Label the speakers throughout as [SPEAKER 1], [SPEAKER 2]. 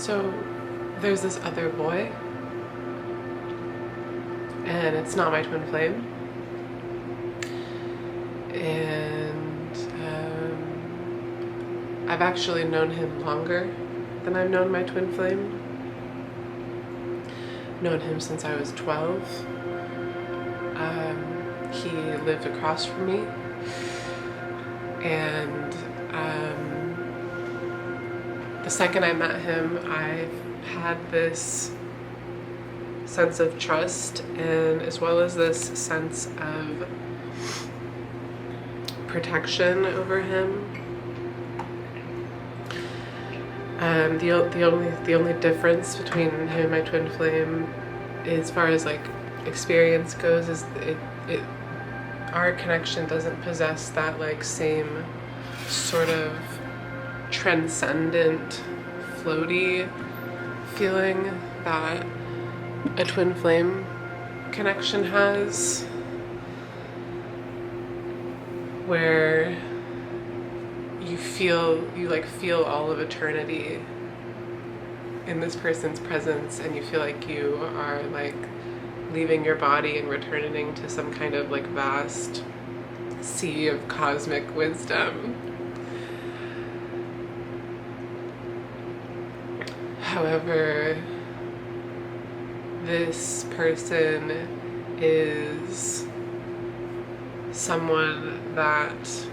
[SPEAKER 1] So there's this other boy, and it's not my twin flame. And I've actually known him longer than I've known my twin flame. Known him since I was 12. He lived across from me, and the second I met him, I had this sense of trust, and as well as this sense of protection over him. The only difference between him and my twin flame, as far as like experience goes, is our connection doesn't possess that like same sort of transcendent, floaty feeling that a twin flame connection has, where you feel all of eternity in this person's presence, and you feel like you are like leaving your body and returning to some kind of like vast sea of cosmic wisdom. However, this person is someone that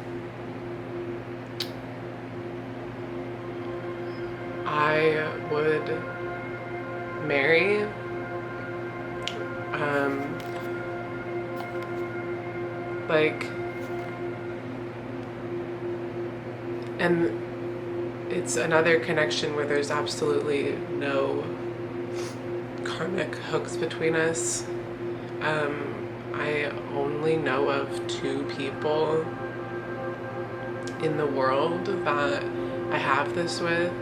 [SPEAKER 1] I would marry. And it's another connection where there's absolutely no karmic hooks between us. I only know of 2 people in the world that I have this with.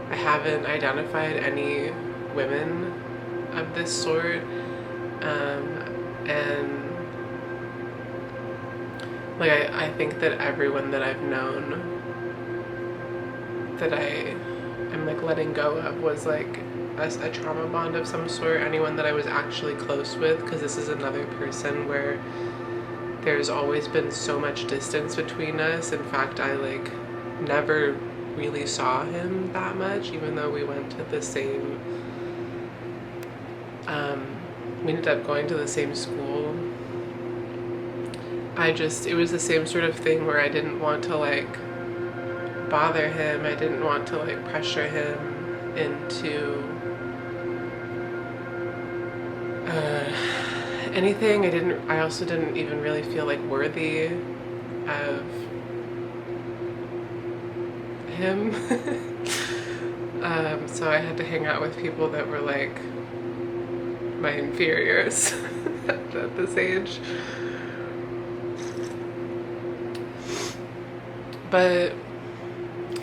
[SPEAKER 1] I haven't identified any women of this sort, and like I think that everyone that I've known that I am like letting go of was like a trauma bond of some sort. Anyone that I was actually close with, because this is another person where there's always been so much distance between us. In fact, I like never really saw him that much, even though we went to the same we ended up going to the same school. It was the same sort of thing where I didn't want to like bother him. I didn't want to like pressure him into anything. I also didn't even really feel like worthy of him. So I had to hang out with people that were like my inferiors at this age. But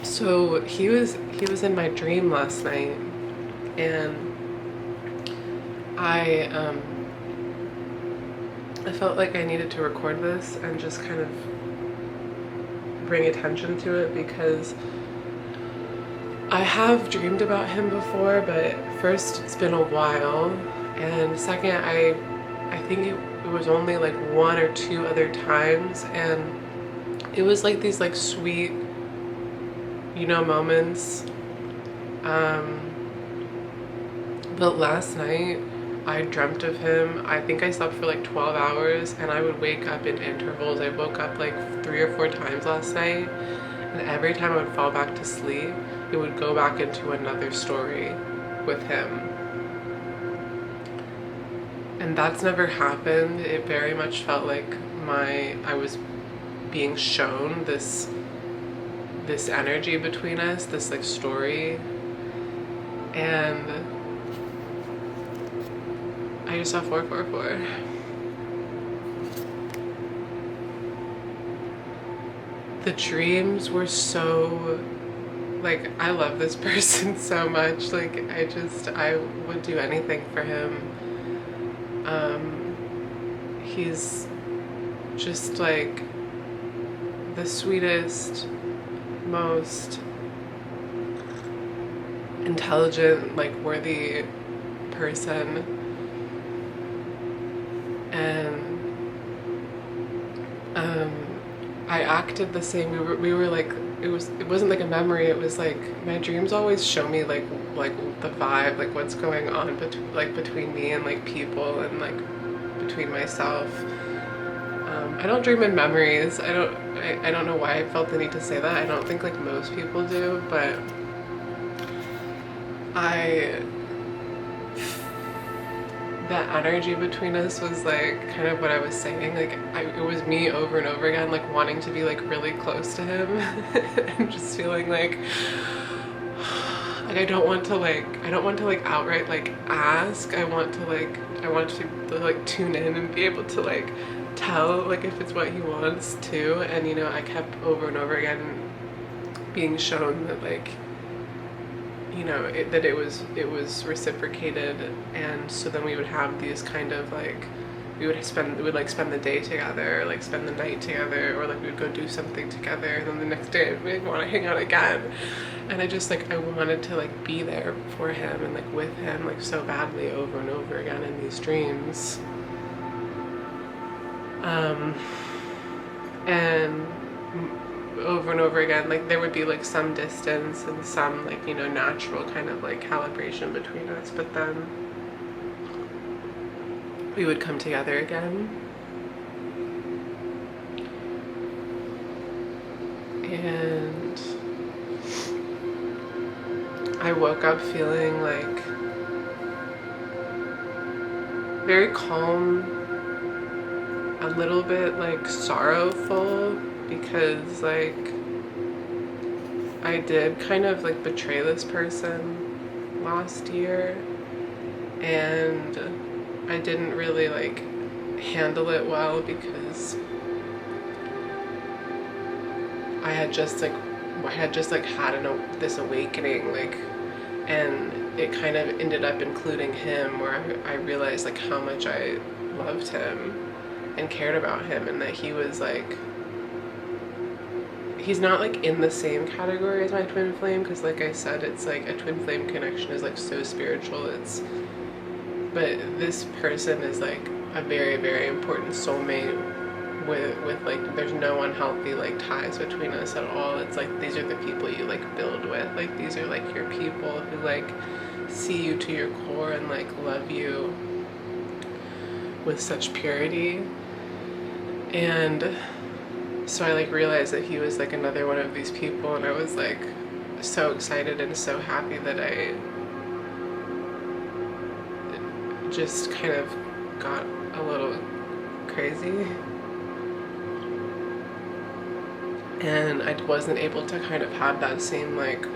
[SPEAKER 1] so he was in my dream last night, and I felt like I needed to record this and just kind of bring attention to it, because I have dreamed about him before, but first, it's been a while, and second, I think it was only like 1 or 2 other times, and it was like these like sweet, moments. But last night I dreamt of him. I think I slept for like 12 hours, and I would wake up in intervals. I woke up like 3 or 4 times last night, and every time I would fall back to sleep, it would go back into another story with him. And that's never happened. It very much felt like I was being shown this energy between us, this like story, and I just saw 444. The dreams were so, like, I love this person so much. Like, I would do anything for him. He's just like the sweetest, most intelligent, like worthy person. And I acted the same. We were like, it wasn't like a memory. It was like my dreams always show me like the vibe, like what's going on between me and like people, and like between myself. I don't dream in memories. I don't know why I felt the need to say that. I don't think like most people do, but that energy between us was like kind of what I was saying. Like it was me over and over again, like wanting to be like really close to him, and just feeling like I don't want to like outright like ask. I want to like tune in and be able to like tell like if it's what he wants to. And you know, I kept over and over again being shown that like, you know, that it was reciprocated. And so then we would have these kind of like, we would spend the day together, or like spend the night together, or like we would go do something together, and then the next day we'd want to hang out again. And I just like, I wanted to like be there for him and like with him like so badly over and over again in these dreams. And over and over again, like there would be like some distance and some like, you know, natural kind of like calibration between us, but then we would come together again. And I woke up feeling like very calm, a little bit like sorrowful, because like I did kind of like betray this person last year, and I didn't really like handle it well, because I had just had this awakening, like, and it kind of ended up including him, where I realized like how much I loved him and cared about him, and that he was like, he's not like in the same category as my twin flame, because like I said, it's like a twin flame connection is like so spiritual, but this person is like a very, very important soulmate with like, there's no unhealthy like ties between us at all. It's like, these are the people you like build with, like these are like your people who like see you to your core and like love you with such purity. And so I like realized that he was like another one of these people, and I was like so excited and so happy that I just kind of got a little crazy, and I wasn't able to kind of have that same like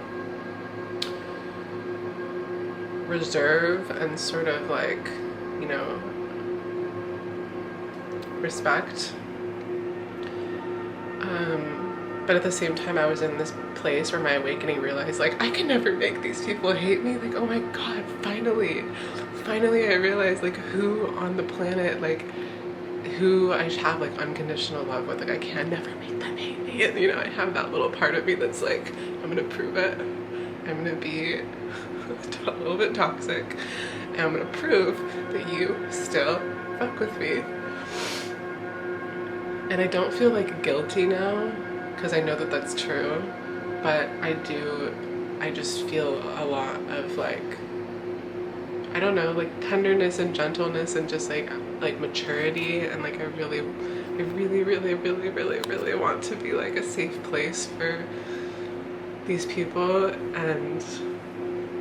[SPEAKER 1] reserve and sort of like, you know, respect. But at the same time, I was in this place where my awakening realized like I can never make these people hate me. Like, oh my god, finally I realized like who on the planet, like who I have like unconditional love with. Like I can never make them hate me. And you know, I have that little part of me that's like, I'm gonna prove it. I'm gonna be a little bit toxic, and I'm gonna prove that you still fuck with me. And I don't feel like guilty now, because I know that that's true, but I just feel a lot of like, I don't know, like tenderness and gentleness and just like maturity, and like I really want to be like a safe place for these people, and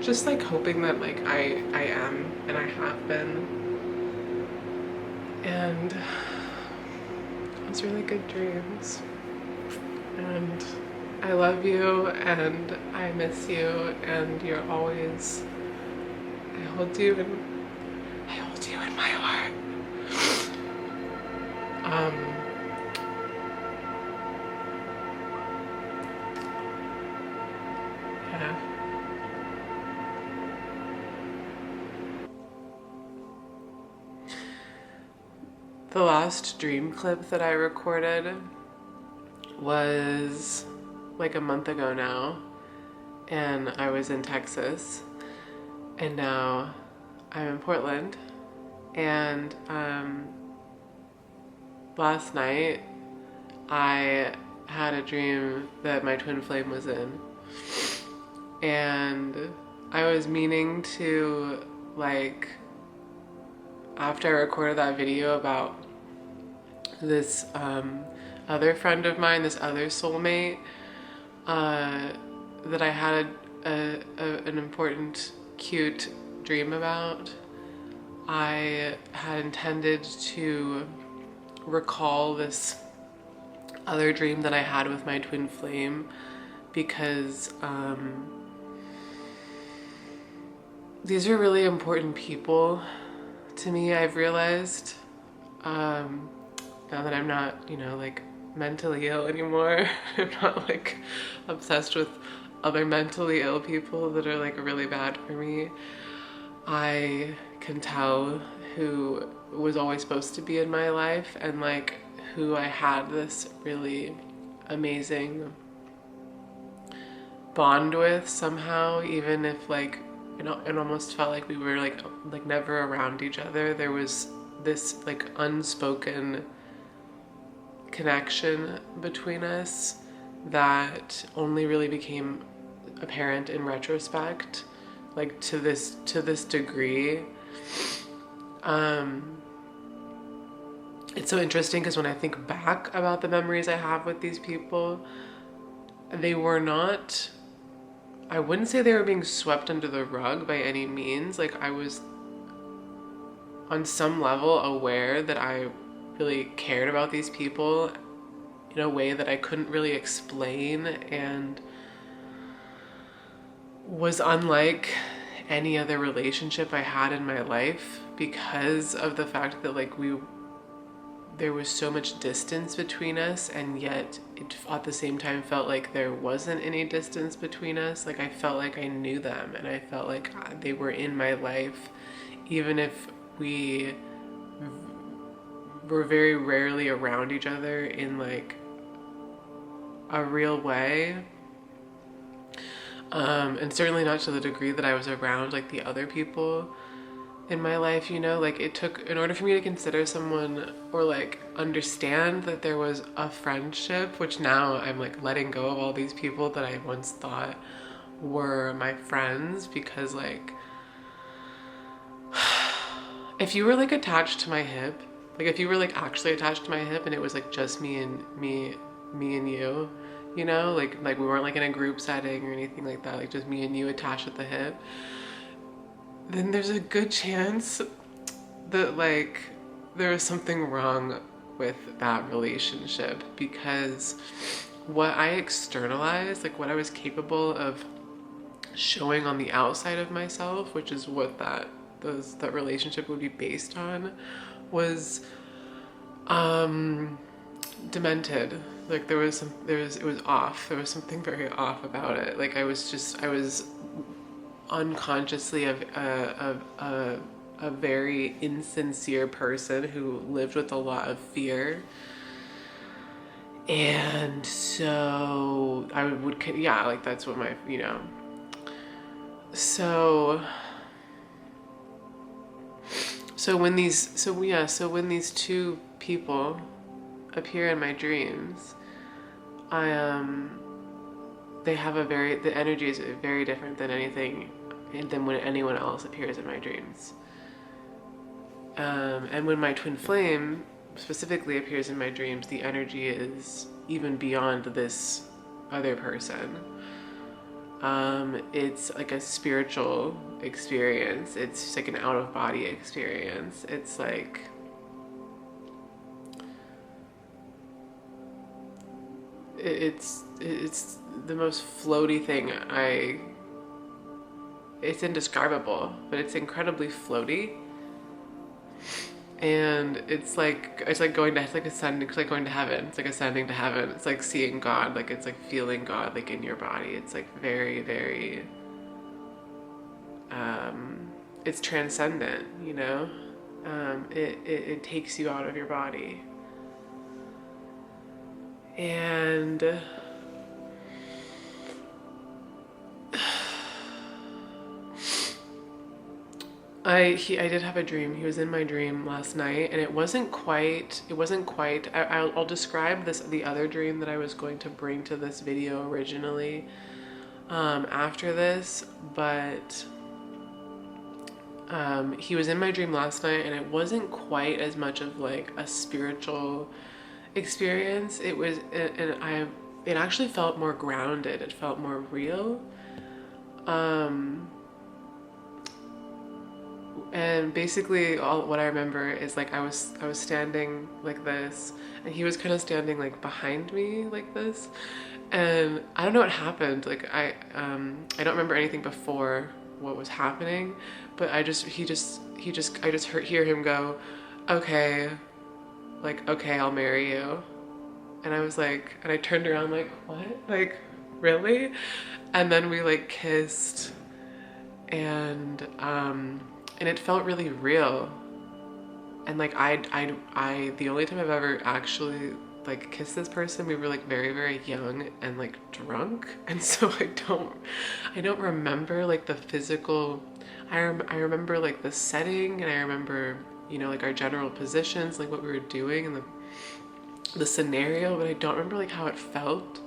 [SPEAKER 1] just like hoping that like I am, and I have been. And it was really good dreams, and I love you, and I miss you, and you're always, I hold you in my heart. Yeah. The last dream clip that I recorded was like a month ago now, and I was in Texas, and now I'm in Portland. And last night I had a dream that my twin flame was in, and I was meaning to, like, after I recorded that video about this other friend of mine, this other soulmate, that I had an important, cute dream about, I had intended to recall this other dream that I had with my twin flame, because these are really important people to me, I've realized. Now that I'm not, like, mentally ill anymore. I'm not, like, obsessed with other mentally ill people that are, like, really bad for me. I can tell who was always supposed to be in my life, and, like, who I had this really amazing bond with somehow, even if, like, it almost felt like we were like never around each other. There was this, like, unspoken connection between us that only really became apparent in retrospect, like, to this degree. It's so interesting because when I think back about the memories I have with these people, they were not, I wouldn't say they were being swept under the rug by any means. Like, I was on some level aware that I really cared about these people in a way that I couldn't really explain, and was unlike any other relationship I had in my life, because of the fact that, like, there was so much distance between us, and yet it at the same time felt like there wasn't any distance between us. Like, I felt like I knew them, and I felt like they were in my life, even if we were very rarely around each other in, like, a real way. And certainly not to the degree that I was around, like, the other people in my life, like, it took, in order for me to consider someone, or, like, understand that there was a friendship, which now I'm, like, letting go of all these people that I once thought were my friends, because, like, if you were, like, attached to my hip, like, if you were, like, actually attached to my hip, and it was, like, just me and you, like we weren't, like, in a group setting or anything like that, like, just me and you attached at the hip, then there's a good chance that, like, there was something wrong with that relationship, because what I externalized, like, what I was capable of showing on the outside of myself, which is what that relationship would be based on, was demented. Like, it was off. There was something very off about it. Like, I was unconsciously a very insincere person who lived with a lot of fear. And so I would, yeah, like, that's what my, so when these two people appear in my dreams, the energy is very different than when anyone else appears in my dreams. And when my twin flame specifically appears in my dreams, the energy is even beyond this other person. It's like a spiritual experience. It's just like an out-of-body experience. It's like, it's the most floaty thing. It's indescribable, but it's incredibly floaty. And it's like going to, it's like going to heaven. It's like ascending to heaven. It's like seeing God. Like, it's like feeling God, like, in your body. It's like very, very, it's transcendent, it takes you out of your body. And I did have a dream. He was in my dream last night, and it wasn't quite. I'll describe the other dream that I was going to bring to this video originally, after this, but he was in my dream last night, and it wasn't quite as much of like a spiritual experience. It actually felt more grounded. It felt more real. And basically what I remember is like I was standing like this, and he was kind of standing like behind me like this, and I don't know what happened. Like I don't remember anything before what was happening, but I just hear him go, okay, like, okay, I'll marry you. And I was like, and I turned around like, what? Like, really? And then we like kissed, and it felt really real. And like the only time I've ever actually like kissed this person, we were like very, very young and like drunk. And so I don't remember like the physical, I remember like the setting, and I remember, you know, like our general positions, like what we were doing and the scenario, but I don't remember like how it felt.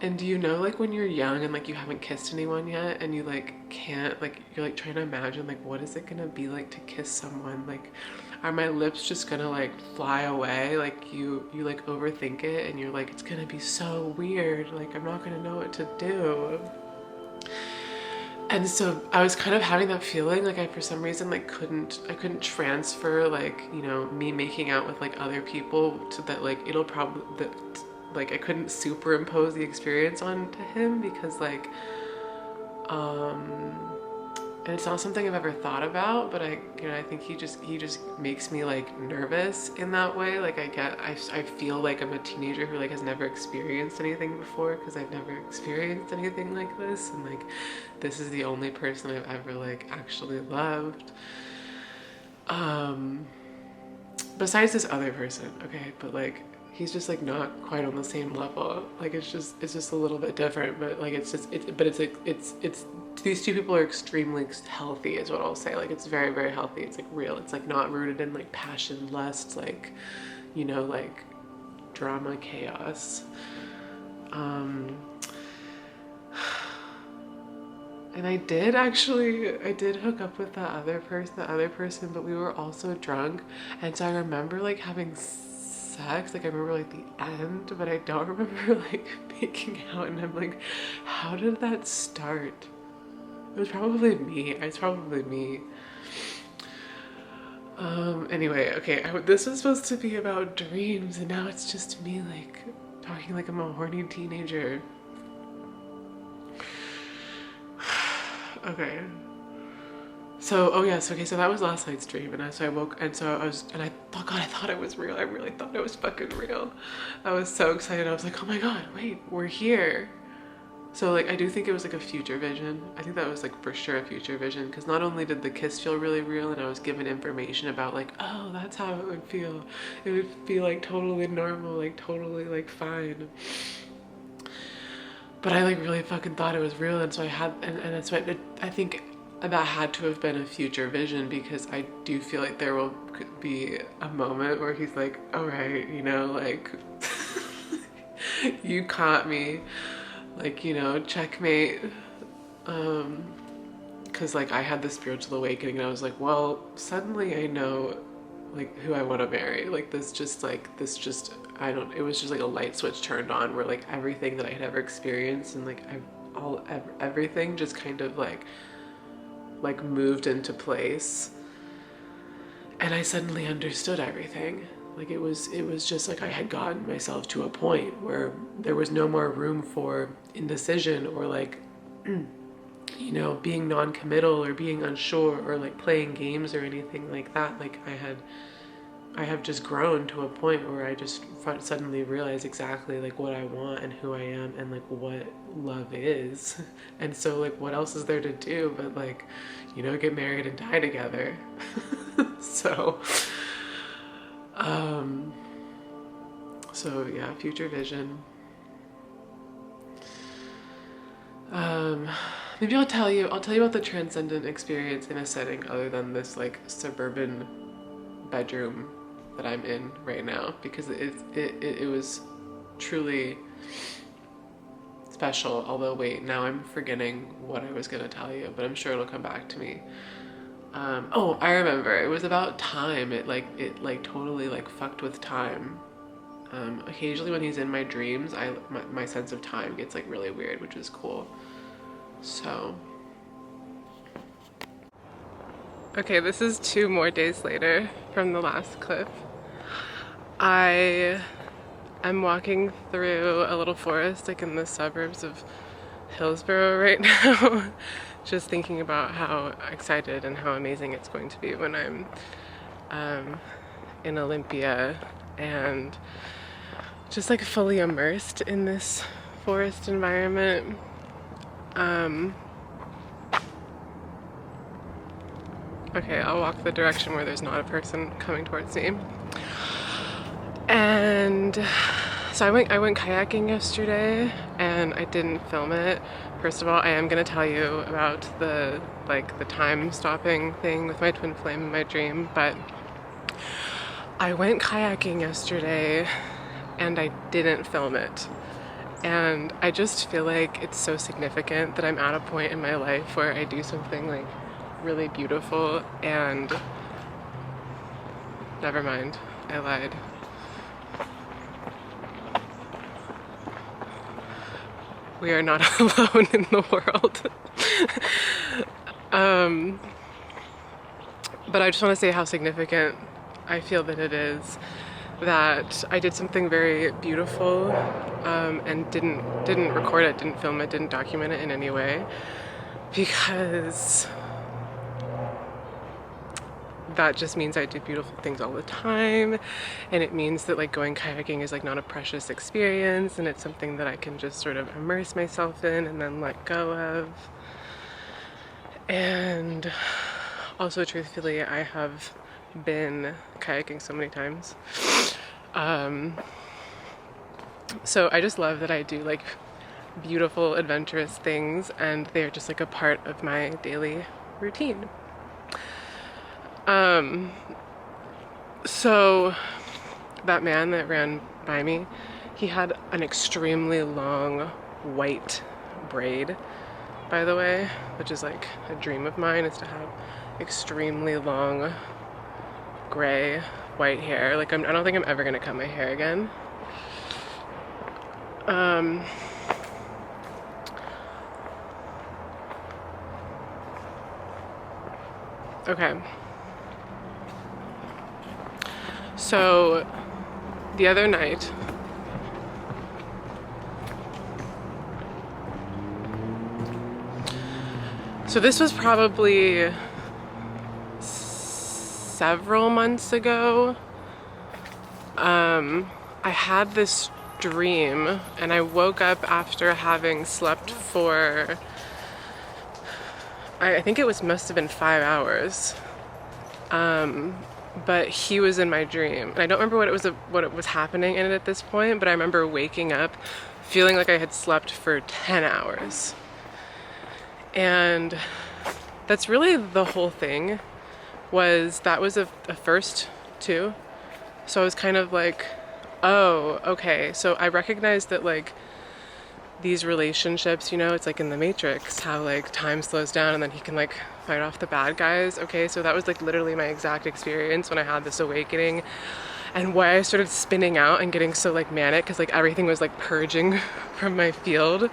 [SPEAKER 1] And do you know, like when you're young and like you haven't kissed anyone yet, and you like can't, like you're like trying to imagine like what is it gonna be like to kiss someone? Like, are my lips just gonna like fly away? Like you like overthink it, and you're like, it's gonna be so weird, like I'm not gonna know what to do. And so I was kind of having that feeling, like I for some reason like I couldn't transfer like, you know, me making out with like other people to that, like it'll probably that, like I couldn't superimpose the experience onto him, because like and it's not something I've ever thought about, but I think he just makes me like nervous in that way. Like I feel like I'm a teenager who like has never experienced anything before, because I've never experienced anything like this, and like this is the only person I've ever like actually loved. Besides this other person, okay, but like he's just like not quite on the same level. Like it's just a little bit different, but like it's like it's these two people are extremely healthy is what I'll say. Like it's very, very healthy. It's like real. It's like not rooted in like passion, lust, like, you know, like drama, chaos. And I did hook up with the other person, but we were also drunk. And so I remember like having sex, like I remember like the end, but I don't remember like making out. And I'm like, how did that start? It was probably me. Anyway, okay, this was supposed to be about dreams, and now it's just me like talking like I'm a horny teenager. Okay. So, oh yes, okay, so that was last night's dream, and so I woke, and so I was, and I thought, God, I thought it was real. I really thought it was fucking real. I was so excited. I was like, oh my God, wait, we're here. So like, I do think it was like a future vision. I think that was like for sure a future vision, because not only did the kiss feel really real, and I was given information about like, oh, that's how it would feel. It would feel like totally normal, like totally like fine. But I like really fucking thought it was real, and so I had, and that's why I think that had to have been a future vision, because I do feel like there will be a moment where he's like, all right, you know, like you caught me, like, you know, checkmate. Because like I had this spiritual awakening, and I was like, well, suddenly I know like who I want to marry. Like this just it was just like a light switch turned on, where like everything that I had ever experienced, and like everything just kind of like moved into place, and I suddenly understood everything. Like it was just like I had gotten myself to a point where there was no more room for indecision, or like you know, being non-committal, or being unsure, or like playing games or anything like that. Like I have just grown to a point where I just suddenly realize exactly like what I want and who I am, and like what love is. And so like what else is there to do but like, you know, get married and die together. So yeah, future vision. Maybe I'll tell you about the transcendent experience in a setting other than this like suburban bedroom that I'm in right now, because it was truly special. Although wait, now I'm forgetting what I was gonna tell you, but I'm sure it'll come back to me. Oh, I remember. It was about time. It totally like fucked with time. Occasionally when he's in my dreams, my sense of time gets like really weird, which is cool. So, okay, this is 2 more days later from the last clip. I am walking through a little forest like in the suburbs of Hillsborough right now, just thinking about how excited and how amazing it's going to be when I'm in Olympia and just like fully immersed in this forest environment. Okay, I'll walk the direction where there's not a person coming towards me. And so I went kayaking yesterday and I didn't film it. First of all, I am gonna tell you about the time stopping thing with my twin flame in my dream, but I went kayaking yesterday and I didn't film it. And I just feel like it's so significant that I'm at a point in my life where I do something like really beautiful and never mind, I lied. We are not alone in the world. But I just want to say how significant I feel that it is that I did something very beautiful and didn't record it, didn't film it, didn't document it in any way, because that just means I do beautiful things all the time, and it means that like going kayaking is like not a precious experience, and it's something that I can just sort of immerse myself in and then let go of. And also, truthfully, I have been kayaking so many times. So I just love that I do like beautiful, adventurous things, and they're just like a part of my daily routine. So that man that ran by me, he had an extremely long white braid, by the way, which is like a dream of mine, is to have extremely long gray white hair. Like I don't think I'm ever gonna cut my hair again. Okay. So the other night, so this was probably several months ago, I had this dream, and I woke up after having slept for, I think it must have been 5 hours. But he was in my dream, and I don't remember what was happening in it at this point, but I remember waking up feeling like I had slept for 10 hours. And that's really the whole thing. That was a first too. So I was kind of like, oh, okay. So I recognized that like these relationships, you know, it's like in the Matrix, how like time slows down and then he can like fight off the bad guys. Okay, so that was like literally my exact experience when I had this awakening, and why I started spinning out and getting so like manic, because like everything was like purging from my field,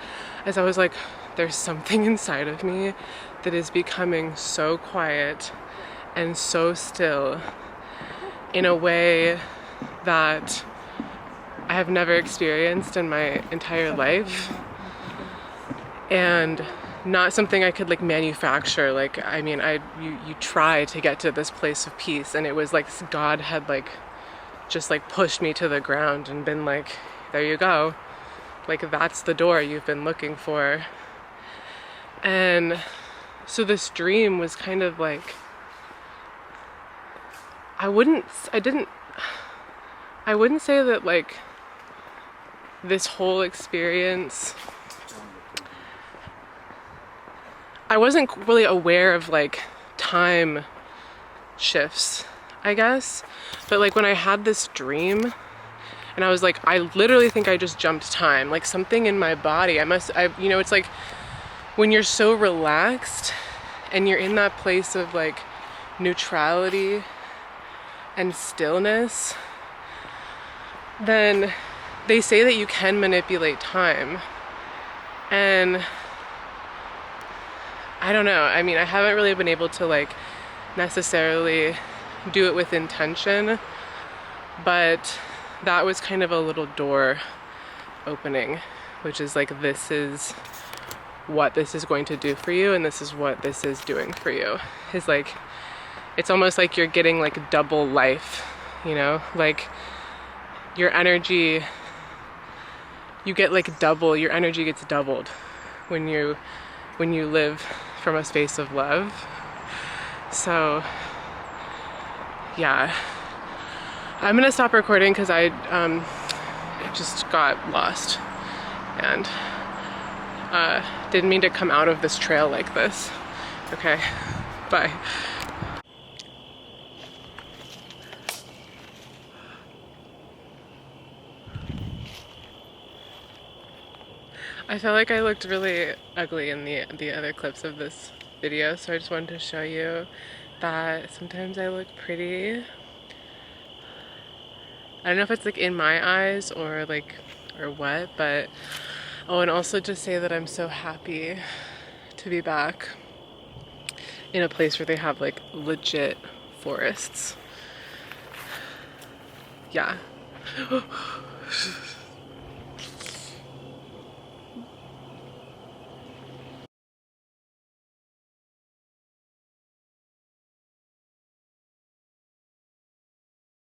[SPEAKER 1] as I was like, there's something inside of me that is becoming so quiet and so still in a way that I have never experienced in my entire life, and not something I could like manufacture. Like, I mean, you try to get to this place of peace, and it was like God had like just like pushed me to the ground and been like, there you go, like that's the door you've been looking for. And so this dream was kind of like, I wouldn't say that like this whole experience I wasn't really aware of like time shifts, I guess. But like when I had this dream and I was like, I literally think I just jumped time. Like something in my body, you know, it's like when you're so relaxed and you're in that place of like neutrality and stillness, then they say that you can manipulate time. And I don't know, I mean, I haven't really been able to like necessarily do it with intention, but that was kind of a little door opening, which is like, this is what this is going to do for you, and this is what this is doing for you. Is like, it's almost like you're getting like double life, you know, like your energy, you get like double, your energy gets doubled when you live from a space of love. So yeah, I'm gonna stop recording because I just got lost and didn't mean to come out of this trail like this. Okay, bye. I felt like I looked really ugly in the other clips of this video, so I just wanted to show you that sometimes I look pretty. I don't know if it's like in my eyes or what, but oh, and also to say that I'm so happy to be back in a place where they have like legit forests. Yeah.